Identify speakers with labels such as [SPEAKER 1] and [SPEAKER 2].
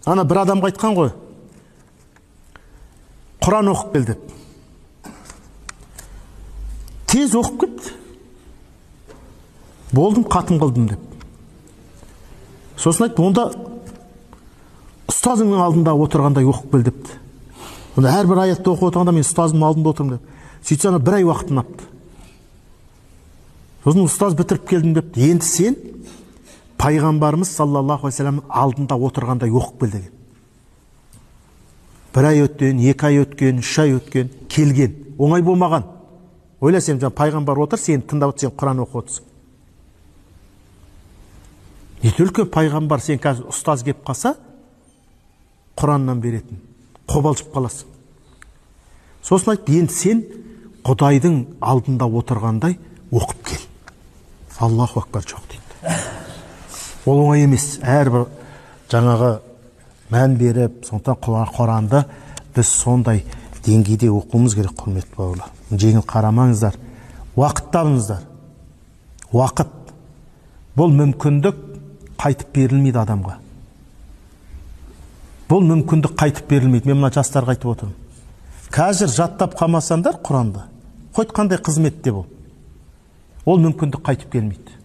[SPEAKER 1] Ана бір адамға айтқан ғой, Құран оқып кел деп. Тез оқып кетті. Болдым, қатым қылдым деп. Сосын айтты, онда ұстазыңның алдында отырғандай оқып кел депті. Онда әрбір аятты оқып отырғанда мен ұстазымның алдында отырмын деп. Сөйтсе ана бір ай уақытын апты. Сосын ұстаз бітіріп келдім депті. Енді сен пайғамбарымыз саллаллаху алейхи вассаламның алдында отырғандай оқып кел деген. Бір ай өткен, 2 ай өткен, 3 ай өткен, келген. Оңай болмаған. Ойла, сен пайғамбар отыр, сен тыңдап отыр, сен Құран оқып отырсың. Не только пайғамбар сен қазір ұстаз кеп қалса, Құраннан беретін. Қобалжып қаласың. Сосын айтты, енді сен Құдайдың алдында отырғандай оқып кел. Аллаху акбар жоқ дейді. Ол оңай емес. Әрбір жаңағы мән беріп, сондықтан Құранды біз сондай деңгейде оқуымыз керек, құрметті бауырлар. Жеңіл қарамаңыздар. Уақыт табыңыздар. Уақыт. Бұл мүмкіндік қайтып берілмейді адамға. Бұл мүмкіндік қайтып берілмейді. Мен мына жастарға айтып отырмын. Қазір жаттап қалмасаңдар Құранды, қойт қандай қызметте бол. Ол мүмкіндік қайтып келмейді.